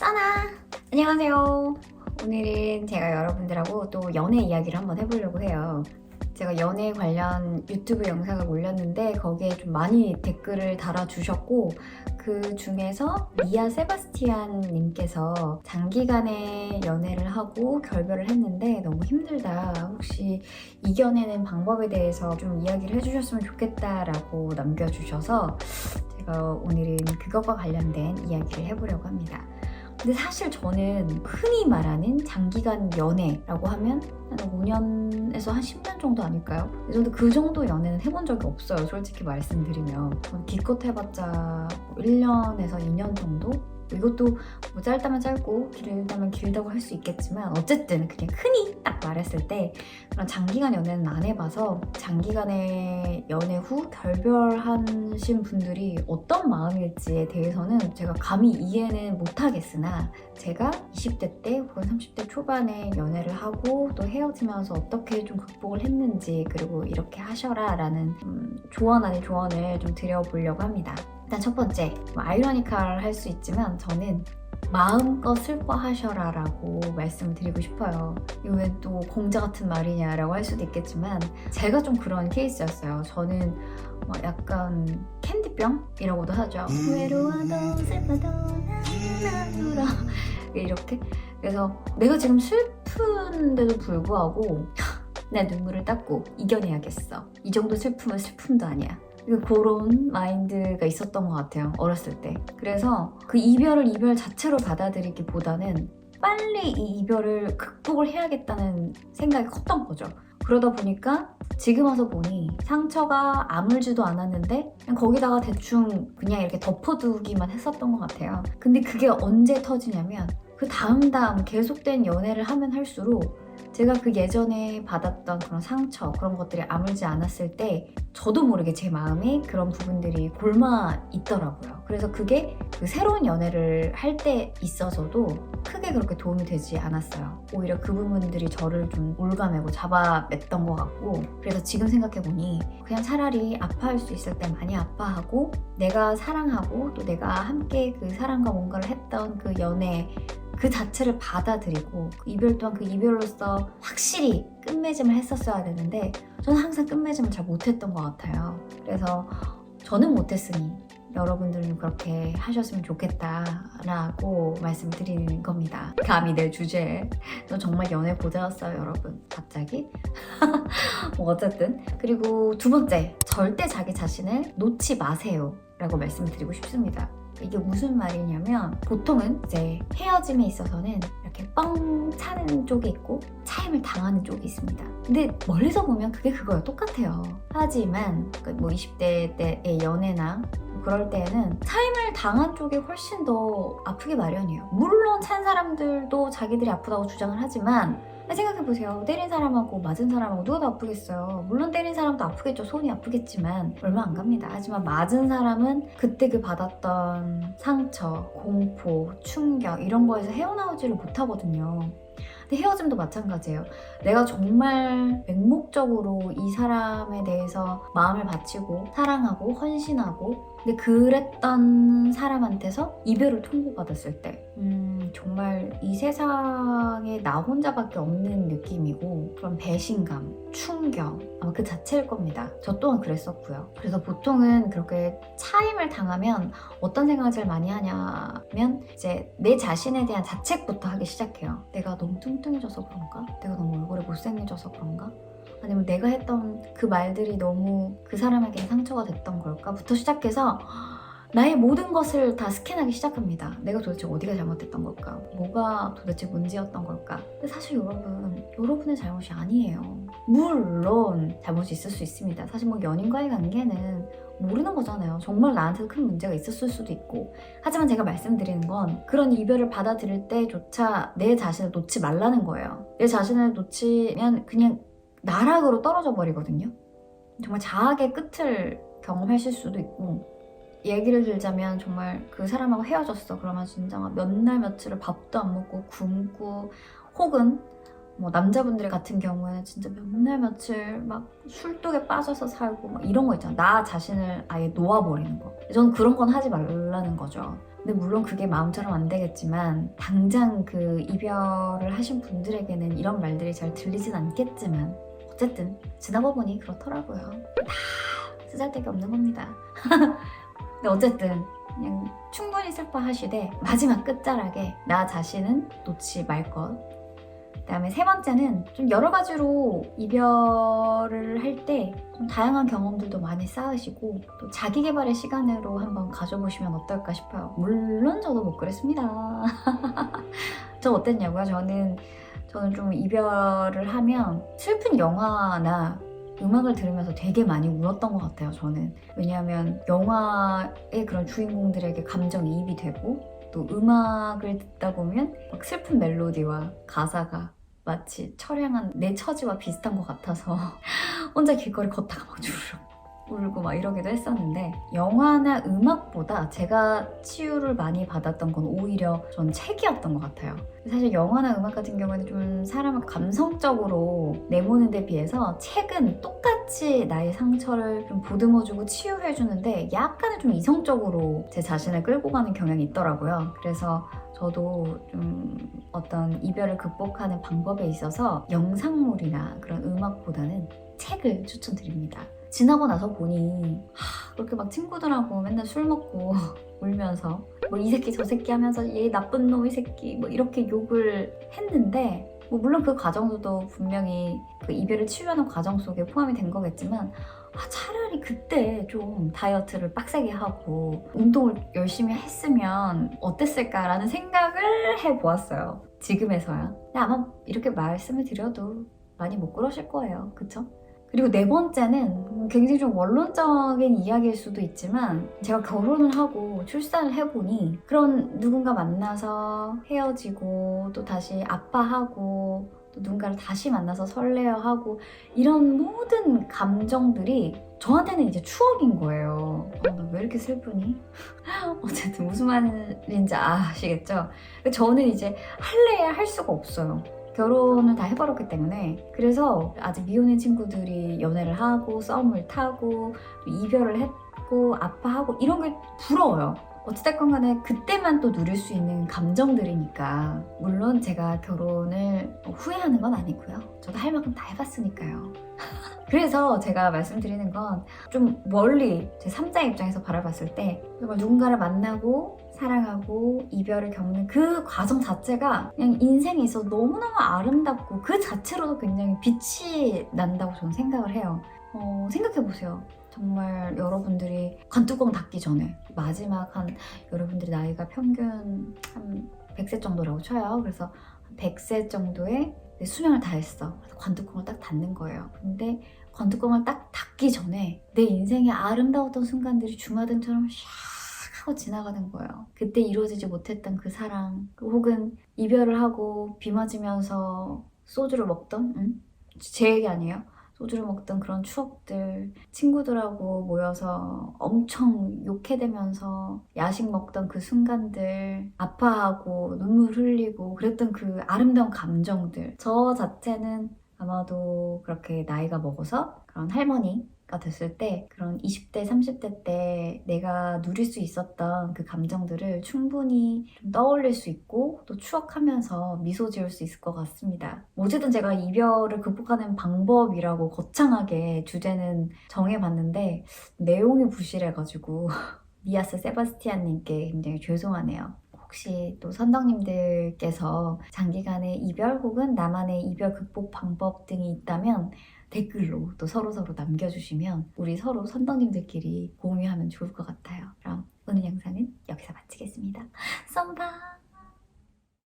써나! 안녕하세요. 오늘은 제가 여러분들하고 또 연애 이야기를 한번 해보려고 해요. 제가 연애 관련 유튜브 영상을 올렸는데 거기에 좀 많이 댓글을 달아주셨고 그 중에서 미아 세바스티안 님께서 장기간의 연애를 하고 결별을 했는데 너무 힘들다. 혹시 이겨내는 방법에 대해서 좀 이야기를 해주셨으면 좋겠다라고 남겨주셔서 제가 오늘은 그것과 관련된 이야기를 해보려고 합니다. 근데 사실 저는 흔히 말하는 장기간 연애라고 하면 한 5년에서 한 10년 정도 아닐까요? 저는 그 정도 연애는 해본 적이 없어요. 솔직히 말씀드리면. 전 기껏 해봤자 1년에서 2년 정도? 이것도 뭐 짧다면 짧고 길다면 길다고 할 수 있겠지만 어쨌든 그냥 흔히 딱 말했을 때 그런 장기간 연애는 안 해봐서 장기간의 연애 후 결별하신 분들이 어떤 마음일지에 대해서는 제가 감히 이해는 못하겠으나 제가 20대 때 혹은 30대 초반에 연애를 하고 또 헤어지면서 어떻게 좀 극복을 했는지 그리고 이렇게 하셔라 라는 조언 아닌 조언을 좀 드려보려고 합니다. 일단 첫 번째, 아이러니컬 할 수 있지만 저는 마음껏 슬퍼하셔라 라고 말씀을 드리고 싶어요. 이거 왜 또 공자 같은 말이냐 라고 할 수도 있겠지만 제가 좀 그런 케이스였어요. 저는 약간 캔디병이라고도 하죠. 외로워도 슬퍼도 나는 울어 이렇게. 그래서 내가 지금 슬픈데도 불구하고 내 눈물을 닦고 이겨내야겠어. 이 정도 슬픔은 슬픔도 아니야. 그런 마인드가 있었던 것 같아요. 어렸을 때. 그래서 그 이별을 이별 자체로 받아들이기보다는 빨리 이 이별을 극복을 해야겠다는 생각이 컸던 거죠. 그러다 보니까 지금 와서 보니 상처가 아물지도 않았는데 그냥 거기다가 대충 그냥 이렇게 덮어두기만 했었던 것 같아요. 근데 그게 언제 터지냐면 그 다음 계속된 연애를 하면 할수록 제가 그 예전에 받았던 그런 상처 그런 것들이 아물지 않았을 때 저도 모르게 제 마음에 그런 부분들이 골마 있더라고요. 그래서 그게 그 새로운 연애를 할 때 있어서도 크게 그렇게 도움이 되지 않았어요. 오히려 그 부분들이 저를 좀 올가매고 잡아맸던 것 같고, 그래서 지금 생각해보니 그냥 차라리 아파할 수 있을 때 많이 아파하고 내가 사랑하고 또 내가 함께 그 사람과 뭔가를 했던 그 연애 그 자체를 받아들이고 그 이별 또한 그 이별로서 확실히 끝맺음을 했었어야 되는데 저는 항상 끝맺음을 잘 못했던 것 같아요. 그래서 저는 못했으니 여러분들은 그렇게 하셨으면 좋겠다라고 말씀드리는 겁니다. 감히 내 주제에 너 정말 연애 고자였어요 여러분. 갑자기? 뭐 어쨌든. 그리고 두 번째, 절대 자기 자신을 놓지 마세요 라고 말씀드리고 싶습니다. 이게 무슨 말이냐면 보통은 이제 헤어짐에 있어서는 이렇게 뻥 차는 쪽이 있고 차임을 당하는 쪽이 있습니다. 근데 멀리서 보면 그게 그거예요. 똑같아요. 하지만 뭐 20대 때의 연애나 그럴 때에는 차임을 당한 쪽이 훨씬 더 아프기 마련이에요. 물론 찬 사람들도 자기들이 아프다고 주장을 하지만 생각해보세요. 때린 사람하고 맞은 사람하고 누가 더 아프겠어요. 물론 때린 사람도 아프겠죠. 손이 아프겠지만 얼마 안 갑니다. 하지만 맞은 사람은 그때 그 받았던 상처, 공포, 충격 이런 거에서 헤어나오지를 못하거든요. 근데 헤어짐도 마찬가지예요. 내가 정말 맹목적으로 이 사람에 대해서 마음을 바치고 사랑하고 헌신하고 근데 그랬던 사람한테서 이별을 통보받았을 때 정말 이 세상에 나 혼자밖에 없는 느낌이고 그런 배신감, 충격 아마 그 자체일 겁니다. 저 또한 그랬었고요. 그래서 보통은 그렇게 차임을 당하면 어떤 생각을 제일 많이 하냐면 이제 내 자신에 대한 자책부터 하기 시작해요. 내가 너무 뚱뚱해져서 그런가? 내가 너무 얼굴이 못생겨져서 그런가? 아니면 내가 했던 그 말들이 너무 그 사람에게 상처가 됐던 걸까?부터 시작해서 나의 모든 것을 다 스캔하기 시작합니다. 내가 도대체 어디가 잘못됐던 걸까? 뭐가 도대체 문제였던 걸까? 근데 사실 여러분의 잘못이 아니에요. 물론 잘못이 있을 수 있습니다. 사실 뭐 연인과의 관계는 모르는 거잖아요. 정말 나한테 큰 문제가 있었을 수도 있고. 하지만 제가 말씀드리는 건 그런 이별을 받아들일 때조차 내 자신을 놓지 말라는 거예요. 내 자신을 놓치면 그냥 나락으로 떨어져 버리거든요. 정말 자학의 끝을 경험하실 수도 있고, 얘기를 들자면 정말 그 사람하고 헤어졌어. 그러면 진짜 몇 날 며칠을 밥도 안 먹고 굶고, 혹은 뭐 남자분들 같은 경우에는 진짜 몇 날 며칠 막 술독에 빠져서 살고 막 이런 거 있잖아. 나 자신을 아예 놓아버리는 거. 저는 그런 건 하지 말라는 거죠. 근데 물론 그게 마음처럼 안 되겠지만 당장 그 이별을 하신 분들에게는 이런 말들이 잘 들리진 않겠지만 어쨌든 지나고 보니 그렇더라고요. 다 쓰잘데기 없는 겁니다. 근데 어쨌든 그냥 충분히 슬퍼하시되 마지막 끝자락에 나 자신은 놓지 말 것. 그다음에 세 번째는 좀 여러 가지로 이별을 할 때 좀 다양한 경험들도 많이 쌓으시고 또 자기 개발의 시간으로 한번 가져보시면 어떨까 싶어요. 물론 저도 못 그랬습니다. 저 어땠냐고요? 저는 좀 이별을 하면 슬픈 영화나 음악을 들으면서 되게 많이 울었던 것 같아요, 저는. 왜냐하면 영화의 그런 주인공들에게 감정이입이 되고 또 음악을 듣다 보면 막 슬픈 멜로디와 가사가 마치 처량한 내 처지와 비슷한 것 같아서 혼자 길거리 걷다가 막 주르륵 울고 막 이러기도 했었는데 영화나 음악보다 제가 치유를 많이 받았던 건 오히려 전 책이었던 것 같아요. 사실 영화나 음악 같은 경우에는 좀 사람을 감성적으로 내모는 데 비해서 책은 똑같이 나의 상처를 좀 보듬어주고 치유해주는데 약간은 좀 이성적으로 제 자신을 끌고 가는 경향이 있더라고요. 그래서 저도 좀 어떤 이별을 극복하는 방법에 있어서 영상물이나 그런 음악보다는 책을 추천드립니다. 지나고 나서 보니 그렇게 막 친구들하고 맨날 술 먹고 울면서 뭐 이 새끼 저 새끼 하면서 얘 나쁜 놈 이 새끼 뭐 이렇게 욕을 했는데 뭐 물론 그 과정도 분명히 그 이별을 치유하는 과정 속에 포함이 된 거겠지만 차라리 그때 좀 다이어트를 빡세게 하고 운동을 열심히 했으면 어땠을까라는 생각을 해보았어요. 지금에서야. 근데 아마 이렇게 말씀을 드려도 많이 못 그러실 거예요. 그쵸? 그리고 네 번째는 굉장히 좀 원론적인 이야기일 수도 있지만 제가 결혼을 하고 출산을 해보니 그런 누군가 만나서 헤어지고 또 다시 아파하고 또 누군가를 다시 만나서 설레어하고 이런 모든 감정들이 저한테는 이제 추억인 거예요. 나 왜 이렇게 슬프니? 어쨌든 무슨 말인지 아시겠죠? 저는 이제 할래야 할 수가 없어요. 결혼을 다 해버렸기 때문에. 그래서 아직 미혼인 친구들이 연애를 하고 썸을 타고 이별을 했고 아파하고 이런 게 부러워요. 어찌됐건 간에 그때만 또 누릴 수 있는 감정들이니까. 물론 제가 결혼을 후회하는 건 아니고요. 저도 할 만큼 다 해봤으니까요. 그래서 제가 말씀드리는 건 좀 멀리 제 3자의 입장에서 바라봤을 때 정말 누군가를 만나고 사랑하고 이별을 겪는 그 과정 자체가 그냥 인생에 있어서 너무너무 아름답고 그 자체로도 굉장히 빛이 난다고 저는 생각을 해요. 생각해보세요. 정말 여러분들이 관뚜껑 닫기 전에 마지막 여러분들이 나이가 평균 한 100세 정도라고 쳐요. 그래서 100세 정도의 수명을 다했어. 그래서 관뚜껑을 딱 닫는 거예요. 근데 관뚜껑을 딱 닫기 전에 내 인생의 아름다웠던 순간들이 주마등처럼 샥 하고 지나가는 거예요. 그때 이루어지지 못했던 그 사랑 혹은 이별을 하고 비 맞으면서 소주를 먹던 제 얘기 아니에요. 소주를 먹던 그런 추억들, 친구들하고 모여서 엄청 욕해대면서 야식 먹던 그 순간들, 아파하고 눈물 흘리고 그랬던 그 아름다운 감정들. 저 자체는 아마도 그렇게 나이가 먹어서 그런 할머니가 됐을 때 그런 20대, 30대 때 내가 누릴 수 있었던 그 감정들을 충분히 좀 떠올릴 수 있고 또 추억하면서 미소 지을 수 있을 것 같습니다. 어쨌든 제가 이별을 극복하는 방법이라고 거창하게 주제는 정해봤는데 내용이 부실해가지고 미아스 세바스티안님께 굉장히 죄송하네요. 혹시 또 선덕님들께서 장기간의 이별 혹은 나만의 이별 극복 방법 등이 있다면 댓글로 또 서로서로 남겨주시면 우리 서로 선덕님들끼리 공유하면 좋을 것 같아요. 그럼 오늘 영상은 여기서 마치겠습니다. 썸바!